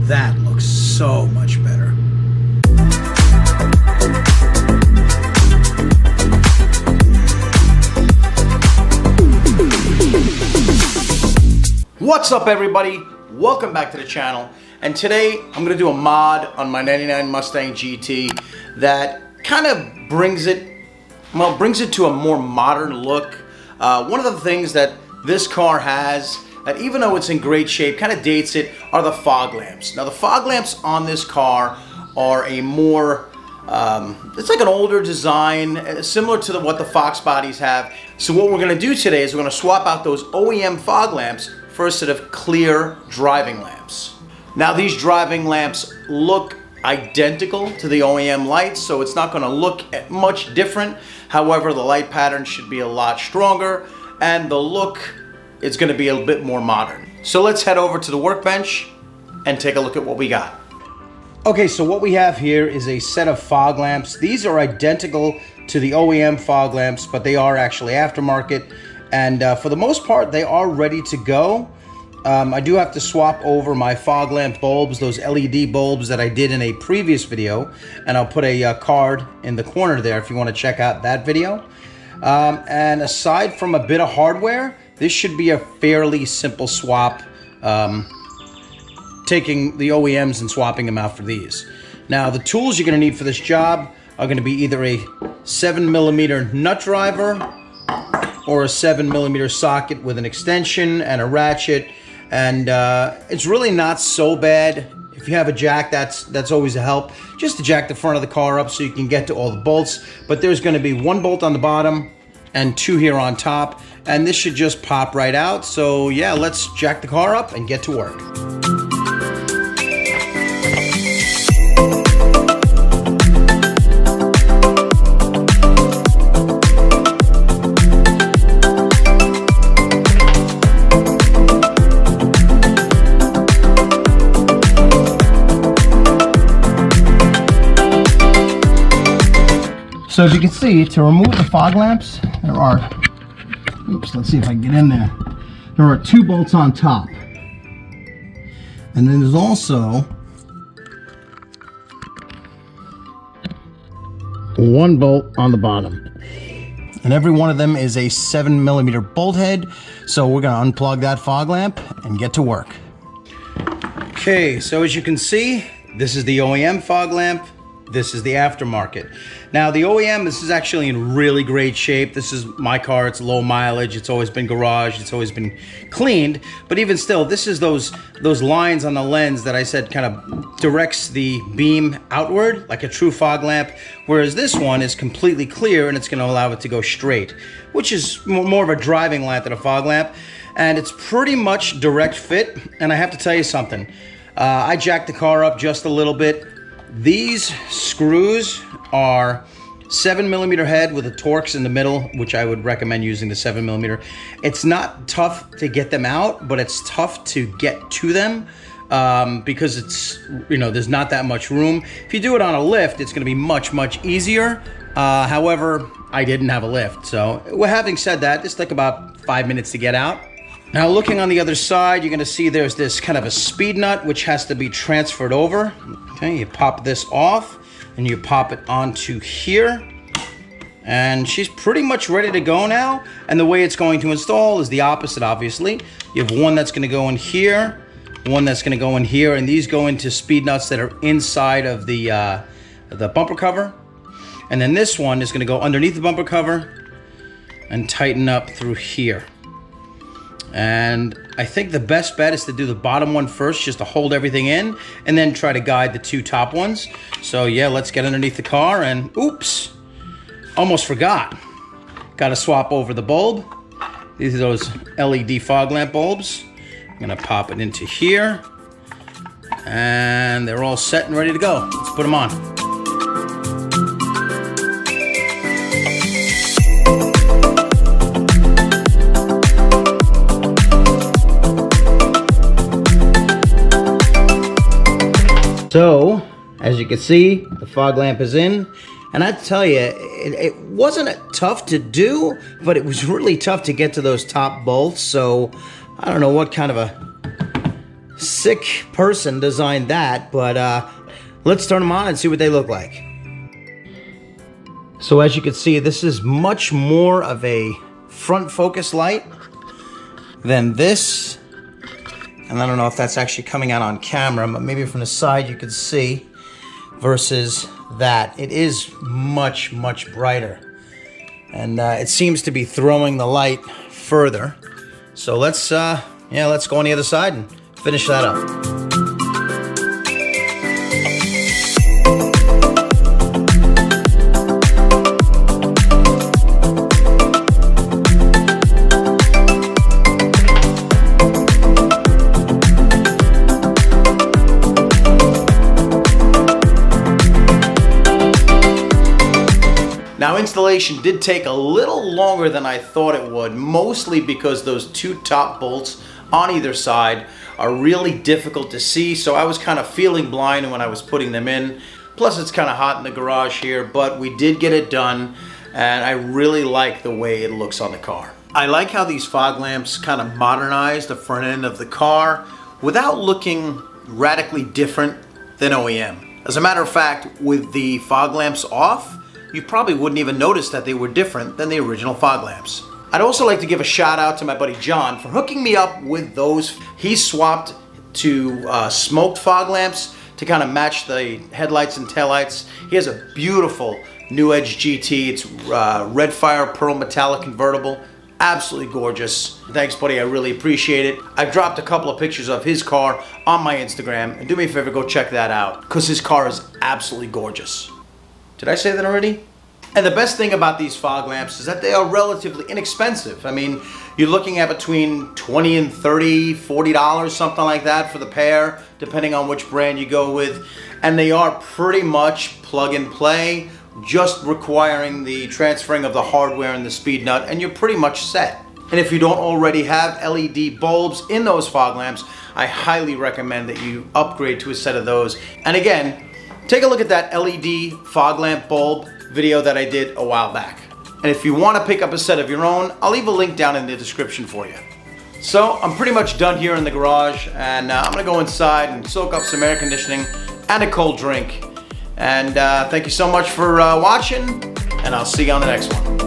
That looks so much better. What's up, everybody? Welcome back to the channel. And today I'm going to do a mod on my 99 Mustang GT that kind of brings it to a more modern look. One of the things that this car has that, even though it's in great shape, kind of dates it, are the fog lamps. Now the fog lamps on this car are a more, it's like an older design, similar to what the Fox bodies have. So what we're going to do today is we're going to swap out those OEM fog lamps for a set of clear driving lamps. Now these driving lamps look identical to the OEM lights, so it's not going to look much different. However, the light pattern should be a lot stronger, and the look is going to be a bit more modern. So let's head over to the workbench and take a look at what we got. Okay, so what we have here is a set of fog lamps. These are identical to the OEM fog lamps, but they are actually aftermarket. And for the most part, they are ready to go. I do have to swap over my fog lamp bulbs, those LED bulbs that I did in a previous video. And I'll put a card in the corner there if you want to check out that video. And aside from a bit of hardware, this should be a fairly simple swap, taking the OEMs and swapping them out for these. Now, the tools you're going to need for this job are going to be either a 7mm nut driver or a 7mm socket with an extension and a ratchet. And it's really not so bad. If you have a jack, that's always a help. Just to jack the front of the car up so you can get to all the bolts. But there's going to be one bolt on the bottom and two here on top, and this should just pop right out. So yeah, let's jack the car up and get to work. So as you can see, to remove the fog lamps, there are, let's see if I can get in there. There are two bolts on top. And then there's also one bolt on the bottom. And every one of them is a 7mm bolt head. So we're gonna unplug that fog lamp and get to work. Okay, so as you can see, this is the OEM fog lamp. This is the aftermarket. Now the OEM, this is actually in really great shape. This is my car, it's low mileage, it's always been garaged, it's always been cleaned, but even still, this is those lines on the lens that I said kind of directs the beam outward, like a true fog lamp, whereas this one is completely clear and it's gonna allow it to go straight, which is more of a driving lamp than a fog lamp, and it's pretty much direct fit. And I have to tell you something, I jacked the car up just a little bit. These screws are 7mm head with the Torx in the middle, which I would recommend using the 7mm. It's not tough to get them out, but it's tough to get to them because it's, there's not that much room. If you do it on a lift, it's going to be much, much easier. However, I didn't have a lift. So having said that, this took about 5 minutes to get out. Now looking on the other side, you're going to see there's this kind of a speed nut which has to be transferred over. Okay, you pop this off and you pop it onto here. And she's pretty much ready to go now. And the way it's going to install is the opposite, obviously. You have one that's going to go in here, one that's going to go in here, and these go into speed nuts that are inside of the bumper cover. And then this one is going to go underneath the bumper cover and tighten up through here. And I think the best bet is to do the bottom one first, just to hold everything in, and then try to guide the two top ones. So yeah, let's get underneath the car and oops, almost forgot. Got to swap over the bulb. These are those LED fog lamp bulbs. I'm gonna pop it into here, and they're all set and ready to go. Let's put them on. So, as you can see, the fog lamp is in, and I tell you, it wasn't tough to do, but it was really tough to get to those top bolts. So, I don't know what kind of a sick person designed that, but let's turn them on and see what they look like. So as you can see, this is much more of a front focus light than this. And I don't know if that's actually coming out on camera, but maybe from the side you can see versus that. It is much, much brighter. And it seems to be throwing the light further. So let's go on the other side and finish that up. Now, installation did take a little longer than I thought it would, mostly because those two top bolts on either side are really difficult to see, so I was kind of feeling blind when I was putting them in. Plus, it's kind of hot in the garage here, but we did get it done, and I really like the way it looks on the car. I like how these fog lamps kind of modernize the front end of the car without looking radically different than OEM. As a matter of fact, with the fog lamps off, you probably wouldn't even notice that they were different than the original fog lamps. I'd also like to give a shout out to my buddy John for hooking me up with those. He swapped to smoked fog lamps to kind of match the headlights and taillights. He has a beautiful new Edge GT. It's red fire pearl metallic convertible. Absolutely gorgeous. Thanks, buddy. I really appreciate it. I dropped a couple of pictures of his car on my Instagram, and do me a favor, go check that out because his car is absolutely gorgeous. Did I say that already? And the best thing about these fog lamps is that they are relatively inexpensive. I mean, you're looking at between $20 and $30, $40, something like that for the pair, depending on which brand you go with. And they are pretty much plug and play, just requiring the transferring of the hardware and the speed nut, and you're pretty much set. And if you don't already have LED bulbs in those fog lamps, I highly recommend that you upgrade to a set of those. And again, take a look at that LED fog lamp bulb video that I did a while back. And if you want to pick up a set of your own, I'll leave a link down in the description for you. So I'm pretty much done here in the garage, and I'm going to go inside and soak up some air conditioning and a cold drink. And thank you so much for watching, and I'll see you on the next one.